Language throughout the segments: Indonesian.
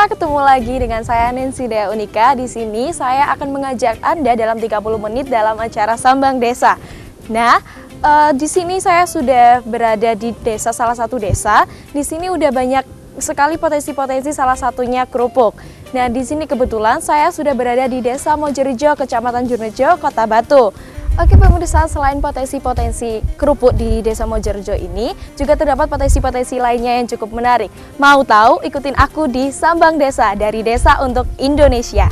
pemirsa, ketemu lagi dengan saya Nancy Dea Unika. Di sini saya akan mengajak Anda dalam 30 menit dalam acara Sambang Desa. Nah, di sini saya sudah berada di desa, salah satu desa. Di sini udah banyak sekali potensi-potensi, salah satunya kerupuk. Nah, di sini kebetulan saya sudah berada di Desa Mojorejo, Kecamatan Jurnejo, Kota Batu. Oke pemirsa, selain potensi-potensi kerupuk di Desa Mojorejo ini, juga terdapat potensi-potensi lainnya yang cukup menarik. Mau tahu? Ikutin aku di Sambang Desa, dari desa untuk Indonesia.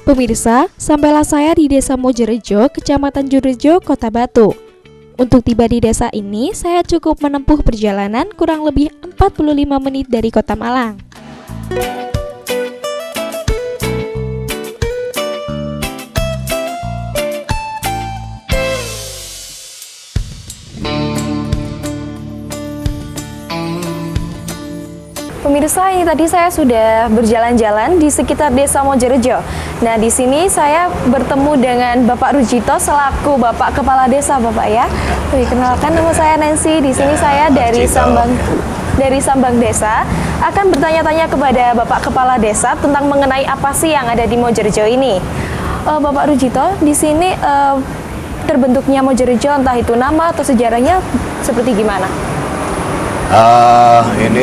Pemirsa, sampailah saya di Desa Mojorejo, Kecamatan Jurnejo, Kota Batu. Untuk tiba di desa ini, saya cukup menempuh perjalanan kurang lebih 45 menit dari Kota Malang. Pemirsa, ini tadi saya sudah berjalan-jalan di sekitar Desa Mojorejo. Nah, di sini saya bertemu dengan Bapak Rujito selaku Bapak Kepala Desa, Bapak ya. Kenalkan, nama saya Nancy. Di sini saya dari Sambang Desa akan bertanya-tanya kepada Bapak Kepala Desa tentang mengenai apa sih yang ada di Mojorejo ini. Bapak Rujito, di sini terbentuknya Mojorejo, entah itu nama atau sejarahnya seperti gimana? Ini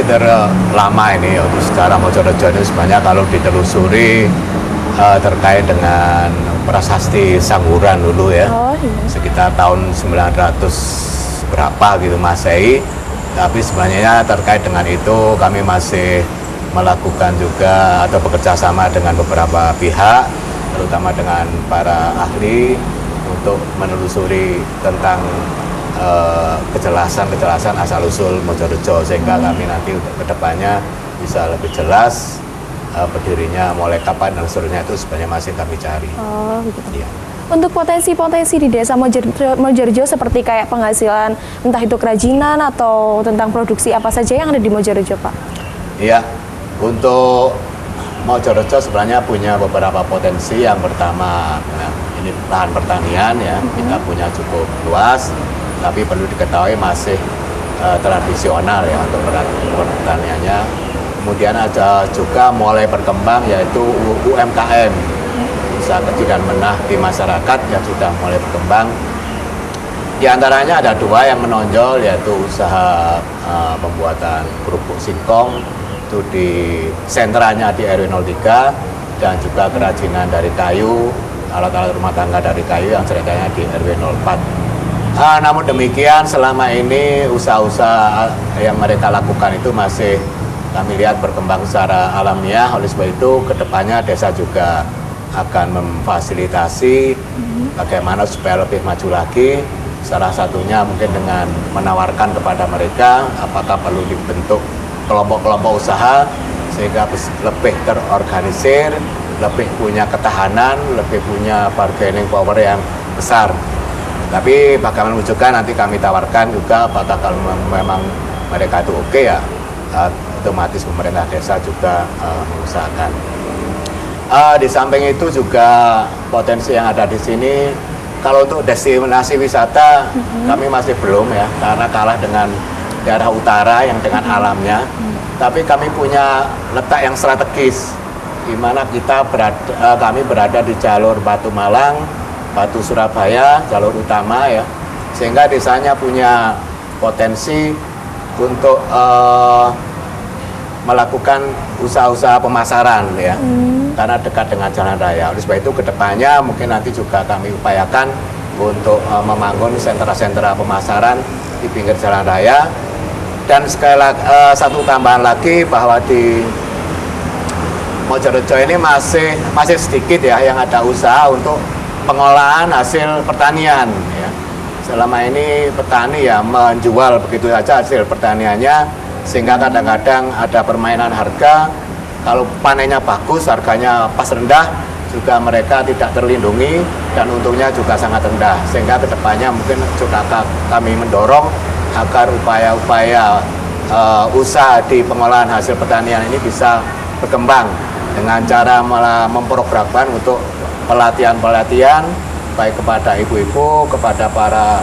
lama ini untuk sejarah Mojorejo ini sebenarnya kalau ditelusuri terkait dengan prasasti Sangguran dulu ya, sekitar tahun 900 berapa gitu Masehi. Tapi sebenarnya terkait dengan itu kami masih melakukan juga atau bekerja sama dengan beberapa pihak, terutama dengan para ahli untuk menelusuri tentang kejelasan asal-usul Mojorejo, sehingga kami nanti untuk kedepannya bisa lebih jelas berdirinya mulai kapan dan seterusnya itu sebenarnya masih kami cari. Oh, gitu. Ya. Untuk potensi-potensi di Desa Mojorejo seperti kayak penghasilan, entah itu kerajinan atau tentang produksi apa saja yang ada di Mojorejo, Pak? Iya, untuk Mojorejo sebenarnya punya beberapa potensi. Yang pertama, ini lahan pertanian ya, kita punya cukup luas, tapi perlu diketahui masih tradisional ya untuk pertaniannya. Kemudian ada juga mulai berkembang yaitu UMKM, usaha kecil dan menengah di masyarakat yang sudah mulai berkembang. Di antaranya ada dua yang menonjol, yaitu usaha pembuatan kerupuk singkong itu di sentranya di RW 03, dan juga kerajinan dari kayu, alat-alat rumah tangga dari kayu yang ceritanya di RW 04. Namun demikian selama ini usaha-usaha yang mereka lakukan itu masih kami lihat berkembang secara alamiah. Oleh sebab itu kedepannya desa juga akan memfasilitasi bagaimana supaya lebih maju lagi. Salah satunya mungkin dengan menawarkan kepada mereka apakah perlu dibentuk kelompok-kelompok usaha sehingga lebih terorganisir, lebih punya ketahanan, lebih punya bargaining power yang besar. Tapi bagaimana wujudkan nanti kami tawarkan juga, apakah kalau memang mereka itu oke ya, otomatis pemerintah desa juga mengusahakan. Di samping itu juga potensi yang ada di sini, kalau untuk destinasi wisata kami masih belum ya, karena kalah dengan daerah utara yang dengan alamnya. Tapi kami punya letak yang strategis, di mana kami berada di jalur Batu Malang, Batu Surabaya, jalur utama ya, sehingga desanya punya potensi untuk melakukan usaha-usaha pemasaran ya, karena dekat dengan jalan raya. Oleh sebab itu kedepannya mungkin nanti juga kami upayakan untuk membangun sentra-sentra pemasaran di pinggir jalan raya. Dan sekali lagi, satu tambahan lagi bahwa di Mojorejo ini masih sedikit ya yang ada usaha untuk pengolahan hasil pertanian ya. Selama ini petani ya menjual begitu saja hasil pertaniannya, sehingga kadang-kadang ada permainan harga. Kalau panennya bagus, harganya pas rendah, juga mereka tidak terlindungi dan untungnya juga sangat rendah. Sehingga kedepannya mungkin juga kami mendorong agar upaya-upaya usaha di pengolahan hasil pertanian ini bisa berkembang dengan cara memprogramkan untuk pelatihan-pelatihan baik kepada ibu-ibu, kepada para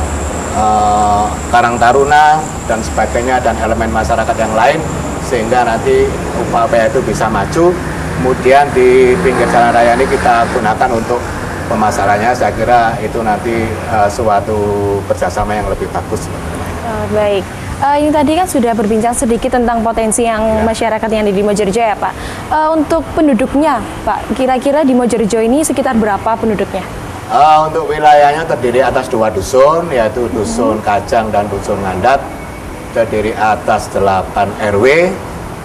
Karang Taruna dan sebagainya dan elemen masyarakat yang lain sehingga nanti upaya itu bisa maju. Kemudian di pinggir jalan raya ini kita gunakan untuk pemasarannya. Saya kira itu nanti suatu kerjasama yang lebih bagus. Baik, ini tadi kan sudah berbincang sedikit tentang potensi yang masyarakat yang ada di Mojorejo ya Pak. Untuk penduduknya Pak, kira-kira di Mojorejo ini sekitar berapa penduduknya? Untuk wilayahnya terdiri atas 2 dusun, yaitu Dusun Kajang dan Dusun Ngandat, terdiri atas 8 RW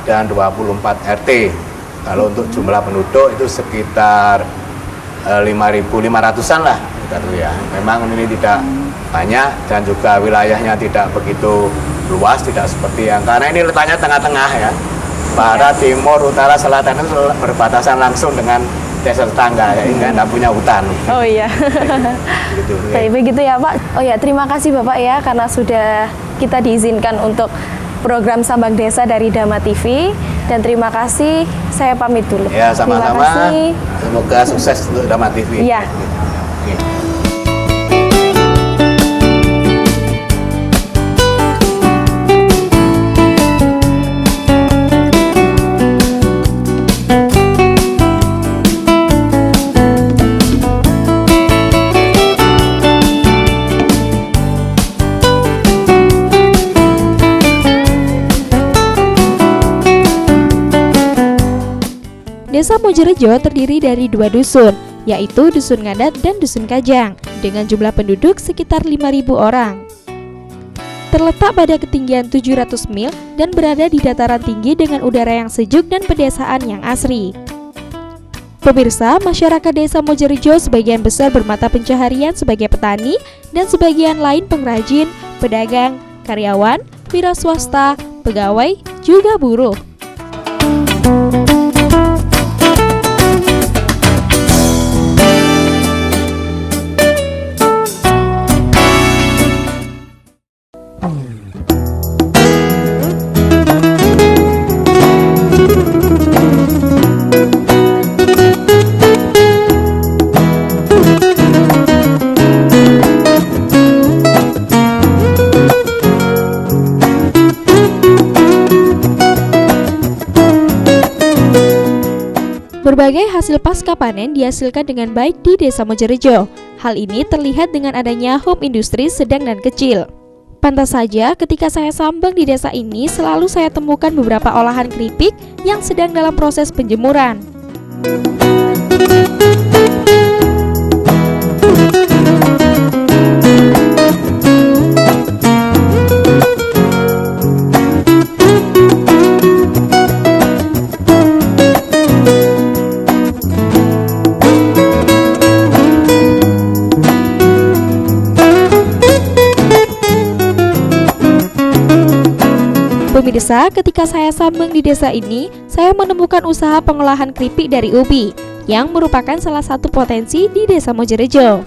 dan 24 RT. Kalau untuk jumlah penduduk itu sekitar 5.500-an lah, kita tuh ya. Memang ini tidak banyak dan juga wilayahnya tidak begitu luas, tidak seperti yang karena ini letaknya tengah-tengah ya. Barat, timur, utara, selatan itu berbatasan langsung dengan desa tetangga ya, nggak punya hutan. Oh iya. Gitu, Baik, begitu ya Pak. Oh ya, terima kasih Bapak ya karena sudah kita diizinkan untuk program Sambang Desa dari Dama TV dan terima kasih. Saya pamit dulu. Ya, sama-sama. Terima kasih. Semoga sukses untuk Dama TV. Iya. Oke. Desa Mojorejo terdiri dari 2 dusun, yaitu Dusun Ngandat dan Dusun Kajang, dengan jumlah penduduk sekitar 5.000 orang. Terletak pada ketinggian 700 mil dan berada di dataran tinggi dengan udara yang sejuk dan pedesaan yang asri. Pemirsa, masyarakat Desa Mojorejo sebagian besar bermata pencaharian sebagai petani dan sebagian lain pengrajin, pedagang, karyawan, wira swasta, pegawai, juga buruh. Berbagai hasil pasca panen dihasilkan dengan baik di Desa Mojorejo. Hal ini terlihat dengan adanya home industri sedang dan kecil. Pantas saja ketika saya sambang di desa ini selalu saya temukan beberapa olahan keripik yang sedang dalam proses penjemuran. Pemirsa, ketika saya sambang di desa ini, saya menemukan usaha pengolahan keripik dari ubi, yang merupakan salah satu potensi di Desa Mojorejo.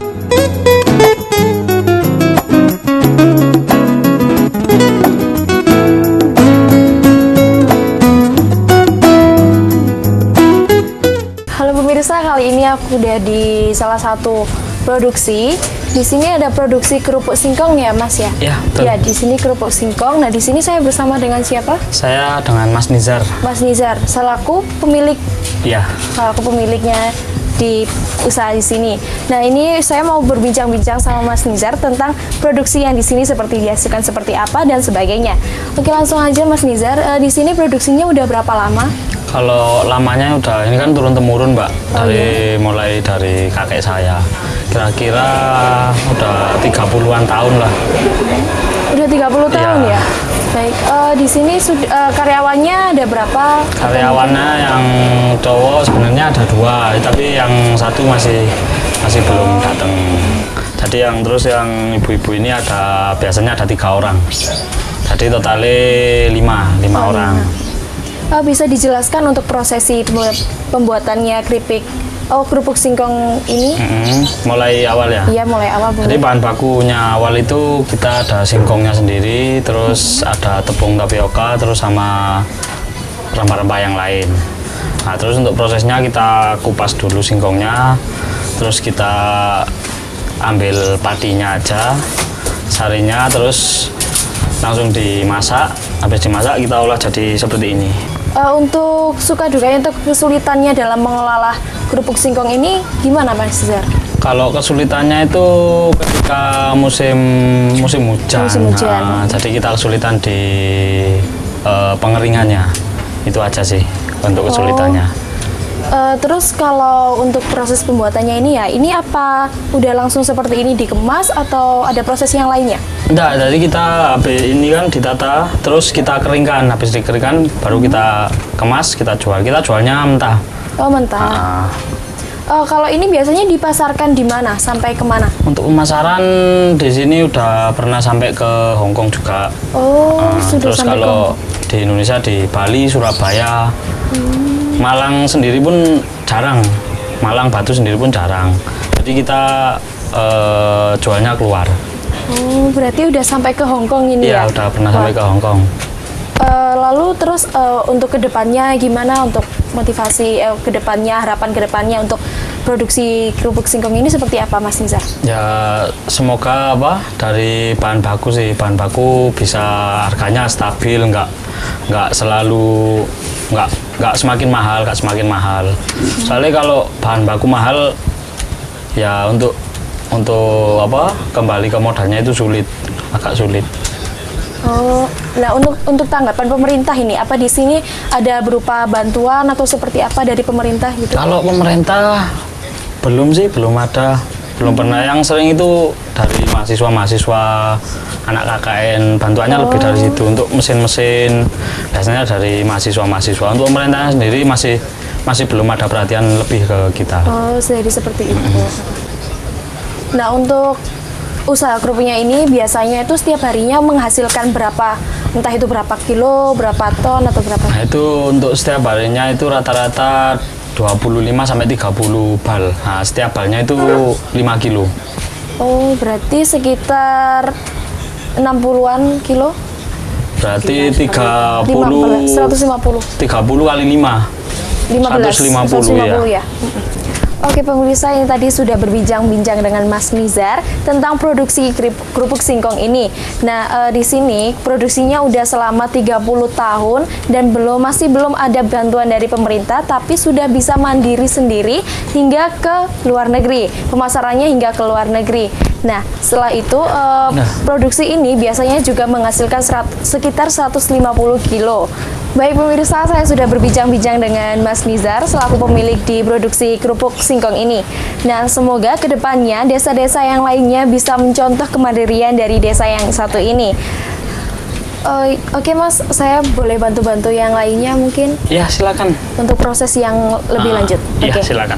Halo pemirsa, kali ini aku udah di salah satu produksi. Di sini ada produksi kerupuk singkong ya, Mas ya? Ya, betul. Ya, di sini kerupuk singkong. Nah, di sini saya bersama dengan siapa? Saya dengan Mas Nizar. Mas Nizar, selaku pemilik. Ya. Selaku pemiliknya di usaha di sini. Nah, ini saya mau berbincang-bincang sama Mas Nizar tentang produksi yang di sini seperti dihasilkan seperti apa dan sebagainya. Oke, langsung aja Mas Nizar. Di sini produksinya udah berapa lama? Kalau lamanya udah, ini kan turun temurun Mbak, mulai dari kakek saya. Kira-kira udah 30-an tahun lah. Udah 30 tahun ya? Ya. Baik, di sini karyawannya ada berapa? Karyawannya yang cowok sebenarnya ada 2, tapi yang satu masih belum datang. Jadi yang ibu-ibu ini biasanya ada 3 orang. Jadi totalnya 5 orang. Bisa dijelaskan untuk prosesi pembuatannya kerupuk singkong ini? Mulai awal ya? Iya, mulai awal. Jadi bahan bakunya awal itu kita ada singkongnya sendiri, terus ada tepung tapioka, terus sama rempah-rempah yang lain. Nah, terus untuk prosesnya kita kupas dulu singkongnya, terus kita ambil padinya aja, sarinya, terus langsung dimasak. Habis dimasak kita olah jadi seperti ini. Untuk suka dukanya, untuk kesulitannya dalam mengelola kerupuk singkong ini gimana Mas Nizar? Kalau kesulitannya itu ketika musim hujan. Musim hujan. Jadi kita kesulitan di pengeringannya. Itu aja sih untuk kesulitannya. Terus kalau untuk proses pembuatannya ini apa udah langsung seperti ini dikemas atau ada proses yang lainnya? Enggak, jadi kita habis ini kan ditata, terus kita keringkan. Habis dikeringkan baru kita kemas, kita jual. Kita jualnya mentah. Oh, mentah. Kalau ini biasanya dipasarkan di mana? Sampai kemana? Untuk pemasaran di sini udah pernah sampai ke Hongkong juga. Sudah Terus sampai kalau di Indonesia, di Bali, Surabaya, Malang sendiri pun jarang. Malang, Batu sendiri pun jarang. Jadi kita jualnya keluar. Berarti udah sampai ke Hongkong ini ya? Iya, udah pernah sampai ke Hongkong. Lalu terus untuk kedepannya gimana, untuk motivasi kedepannya, harapan kedepannya untuk produksi kerupuk singkong ini seperti apa Mas Nizar? Ya semoga dari bahan baku sih, bahan baku bisa harganya stabil, nggak selalu nggak semakin mahal. Soalnya kalau bahan baku mahal ya untuk kembali ke modalnya itu agak sulit. Nah untuk tanggapan pemerintah ini, apa di sini ada berupa bantuan atau seperti apa dari pemerintah gitu? Kalau pemerintah belum ada, belum pernah. Yang sering itu dari mahasiswa anak KKN, bantuannya lebih dari situ. Untuk mesin-mesin biasanya dari mahasiswa. Untuk pemerintahnya sendiri masih belum ada perhatian lebih ke kita. Jadi seperti itu. Nah untuk usaha kerupuknya ini biasanya itu setiap harinya menghasilkan berapa, entah itu berapa kilo, berapa ton atau berapa? Nah itu untuk setiap harinya itu rata-rata 25 sampai 30 bal. Nah setiap balnya itu 5 kilo. Berarti sekitar 60-an kilo? Berarti 150 kali 5. 150 ya. Oke pemirsa, ini tadi sudah berbincang-bincang dengan Mas Nizar tentang produksi kerupuk singkong ini. Nah, di sini produksinya udah selama 30 tahun dan masih belum ada bantuan dari pemerintah, tapi sudah bisa mandiri sendiri hingga ke luar negeri. Pemasarannya hingga ke luar negeri. Nah, setelah itu produksi ini biasanya juga menghasilkan sekitar 150 kilo. Baik pemirsa, saya sudah berbincang-bincang dengan Mas Nizar selaku pemilik di produksi kerupuk singkong ini. Nah, semoga kedepannya desa-desa yang lainnya bisa mencontoh kemandirian dari desa yang satu ini. Oke Mas, saya boleh bantu-bantu yang lainnya mungkin? Ya, silakan. Untuk proses yang lebih lanjut. Ya, silakan.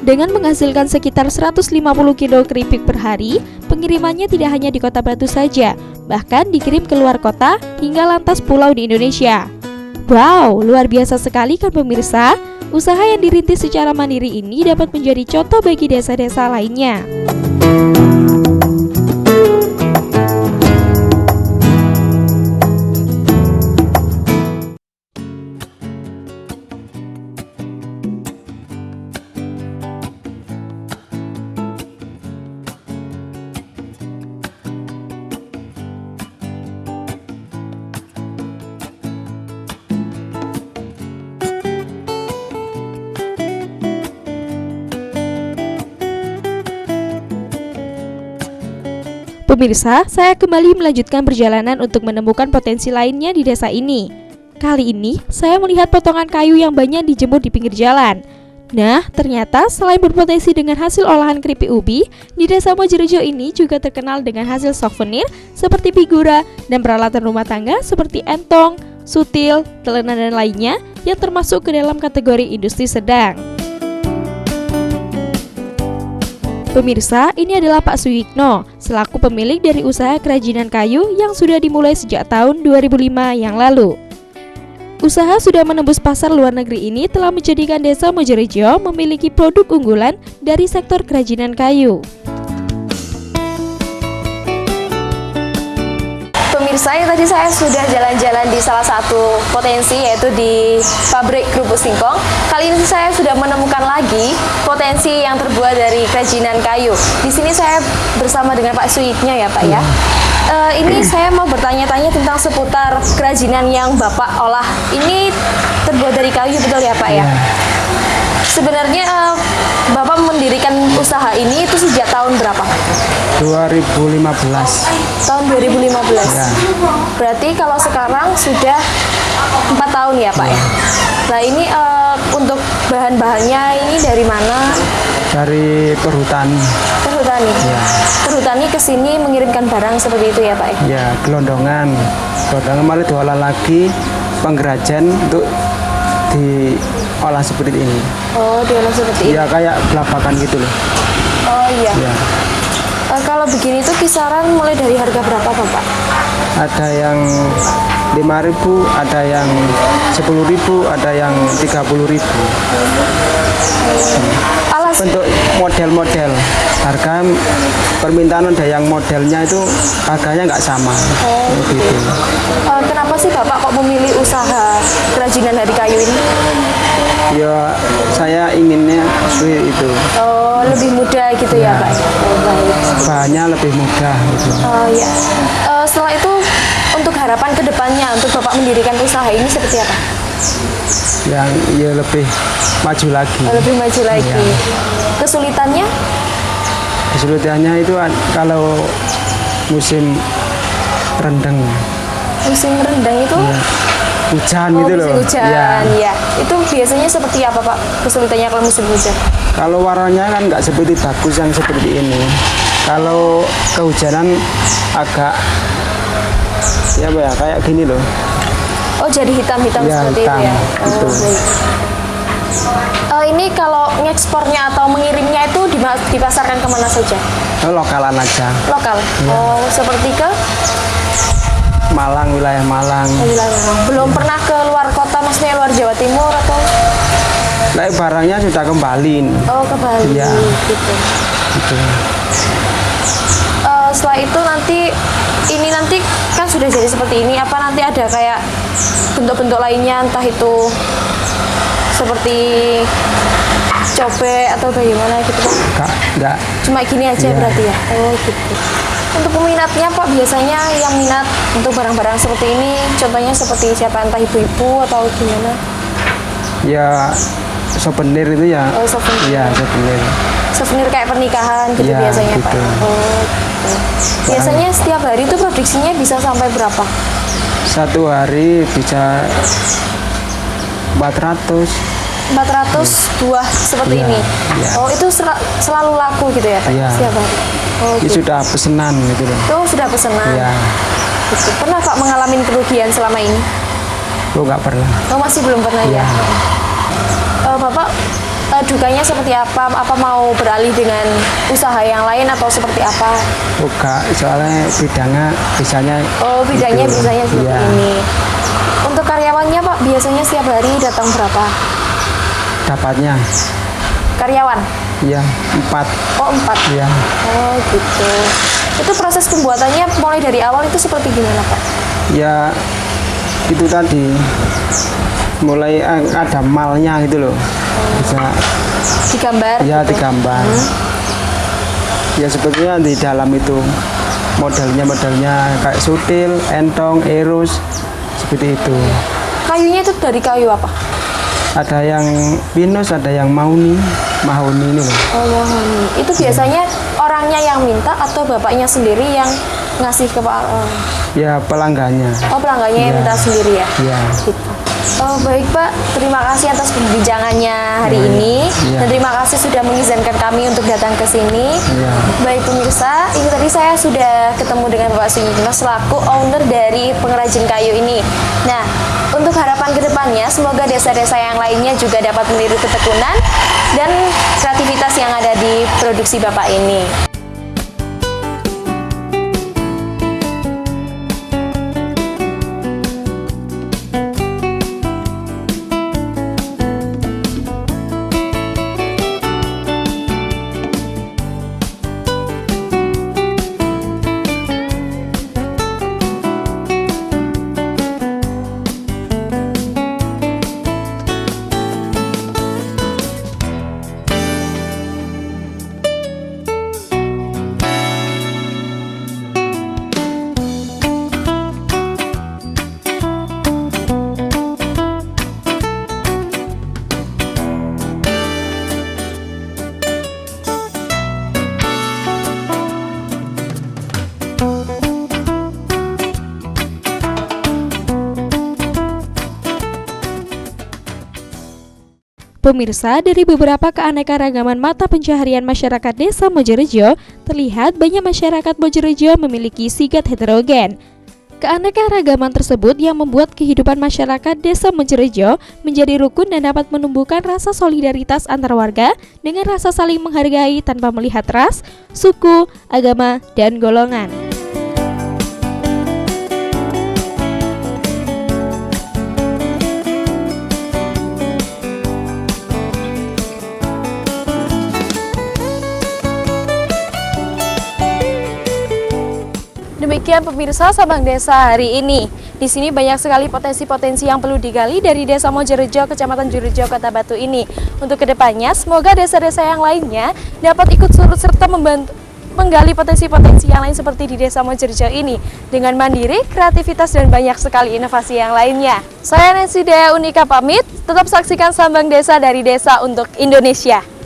Dengan menghasilkan sekitar 150 kilo keripik per hari, pengirimannya tidak hanya di Kota Batu saja, bahkan dikirim ke luar kota hingga lantas pulau di Indonesia. Wow, luar biasa sekali kan pemirsa? Usaha yang dirintis secara mandiri ini dapat menjadi contoh bagi desa-desa lainnya. Pemirsa, saya kembali melanjutkan perjalanan untuk menemukan potensi lainnya di desa ini. Kali ini, saya melihat potongan kayu yang banyak dijemur di pinggir jalan. Nah, ternyata selain berpotensi dengan hasil olahan keripik ubi, di desa Mojorejo ini juga terkenal dengan hasil souvenir seperti figura dan peralatan rumah tangga seperti entong, sutil, telenan dan lainnya yang termasuk ke dalam kategori industri sedang. Pemirsa, ini adalah Pak Suyitno, selaku pemilik dari usaha kerajinan kayu yang sudah dimulai sejak tahun 2005 yang lalu. Usaha sudah menembus pasar luar negeri ini telah menjadikan Desa Mojorejo memiliki produk unggulan dari sektor kerajinan kayu. Pemirsa, tadi saya sudah jalan-jalan di salah satu potensi, yaitu di pabrik kerupuk singkong. Kali ini saya sudah menemukan lagi potensi yang terbuat dari kerajinan kayu. Di sini saya bersama dengan Pak Suyitno ya Pak ya. Ini saya mau bertanya-tanya tentang seputar kerajinan yang Bapak olah. Ini terbuat dari kayu, betul ya Pak ya? Sebenarnya Bapak mendirikan usaha ini itu sejak tahun berapa? 2015. Tahun 2015. Ya. Berarti kalau sekarang sudah 4 tahun ya Pak ya? Nah ini untuk bahan-bahannya ini dari mana? Dari perhutani. Perhutani. Ya. Perhutani ke sini mengirimkan barang seperti itu ya Pak ya? Ya, gelondongan. Gelondongan malah diolah lagi pengrajin untuk diolah seperti ini. Oh, diolah seperti ini. Ya, kayak belapakan gitu loh. Oh iya. Ya. Kalau begini tuh kisaran mulai dari harga berapa Bapak? Ada yang 5.000, ada yang 10.000, ada yang 30.000. Alas. Untuk model-model, harga permintaan ada yang modelnya itu harganya nggak sama. Oh, gitu. Kenapa sih Bapak kok memilih usaha kerajinan dari kayu ini? Ya, saya inginnya itu. Oh, lebih mudah gitu ya, Pak? Oh, baik. Bahannya lebih mudah gitu. Oh ya. Setelah itu untuk harapan kedepannya untuk Bapak mendirikan usaha ini seperti apa? Yang ya lebih maju lagi. Lebih maju lagi. Ya. Kesulitannya? Kesulitannya itu kalau musim rendang. Musim rendang itu? Ya. Hujan Oh, gitu loh. musim hujan, ya. Itu biasanya seperti apa Pak kesulitannya kalau musim hujan? Kalau warnanya kan nggak seperti bagus yang seperti ini. Kalau kehujanan agak ya apa ya kayak gini loh. Oh, jadi hitam-hitam Ya, seperti hitam, itu ya? Oh, gitu. baik. Ini kalau ngekspornya atau mengirimnya itu dipasarkan kemana saja? Lokalan aja. Lokal? Oh, seperti ke? Malang, wilayah Malang. Belum pernah ke luar kota, maksudnya luar Jawa Timur atau? Nah, barangnya sudah kembali. Oh, ke Bali, Iya. gitu. Gitu. Setelah itu nanti kan sudah jadi seperti ini, apa nanti ada kayak bentuk-bentuk lainnya, entah itu seperti cobek atau bagaimana gitu Pak? Enggak. Cuma gini aja Iya. berarti ya? Oh gitu. Untuk peminatnya Pak, biasanya yang minat untuk barang-barang seperti ini, contohnya seperti siapa, entah ibu-ibu atau gimana? Ya souvenir itu ya. Oh, souvenir. Iya, souvenir. Souvenir kayak pernikahan gitu Iya, biasanya Pak? gitu. Oh gitu. Biasanya setiap hari itu produksinya bisa sampai berapa? Satu hari bisa 400. 400 buah seperti Iya, ini? iya. Oh itu selalu laku gitu ya Pak? Iya. Setiap hari? Oh Ini gitu. sudah pesanan gitu loh. Itu sudah pesanan? Iya. Gitu. Pernah Pak mengalami kerugian selama ini? Oh, nggak pernah. Oh masih belum pernah ya? Iya. Bapak dukanya seperti apa? Apa mau beralih dengan usaha yang lain atau seperti apa? Buka, soalnya bidangnya bisanya. Oh bidangnya gitu. bisanya seperti Iya. ini. Untuk karyawannya Pak biasanya setiap hari datang berapa? Dapatnya, Karyawan? ya 4. Oh 4? Ya, Oh gitu. Itu proses pembuatannya mulai dari awal itu seperti gimana Pak? ya itu tadi. Mulai ada malnya gitu loh. Bisa Digambar? ya gitu? digambar. Ya sebetulnya di dalam itu modelnya kayak sutil, entong, erus seperti itu. Kayunya itu dari kayu apa? Ada yang pinus, ada yang mahoni ini loh. Oh mahoni. Itu biasanya orangnya yang minta atau bapaknya sendiri yang ngasih ke Pak? Ya pelanggannya. Oh pelanggannya yang Iya. minta sendiri ya? Ya. Gitu. Oh baik Pak, terima kasih atas perbincangannya hari ini Iya. dan terima kasih sudah mengizinkan kami untuk datang ke sini. Iya. Baik pemirsa, ini tadi saya sudah ketemu dengan Bapak Suyitno selaku owner dari pengrajin kayu ini. Nah, untuk harapan kedepannya, semoga desa-desa yang lainnya juga dapat meniru ketekunan dan kreativitas yang ada di produksi Bapak ini. Pemirsa, dari beberapa keanekaragaman mata pencaharian masyarakat Desa Mojorejo, terlihat banyak masyarakat Mojorejo memiliki sigat heterogen. Keanekaragaman tersebut yang membuat kehidupan masyarakat Desa Mojorejo menjadi rukun dan dapat menumbuhkan rasa solidaritas antar warga dengan rasa saling menghargai tanpa melihat ras, suku, agama, dan golongan. Demikian pemirsa Sambang Desa hari ini. Di sini banyak sekali potensi-potensi yang perlu digali dari Desa Mojorejo, Kecamatan Jurejo, Kota Batu ini. Untuk kedepannya, semoga desa-desa yang lainnya dapat ikut turut serta membantu menggali potensi-potensi yang lain seperti di Desa Mojorejo ini dengan mandiri, kreativitas, dan banyak sekali inovasi yang lainnya. Saya Nancy Dea Unika pamit, tetap saksikan Sambang Desa dari Desa untuk Indonesia.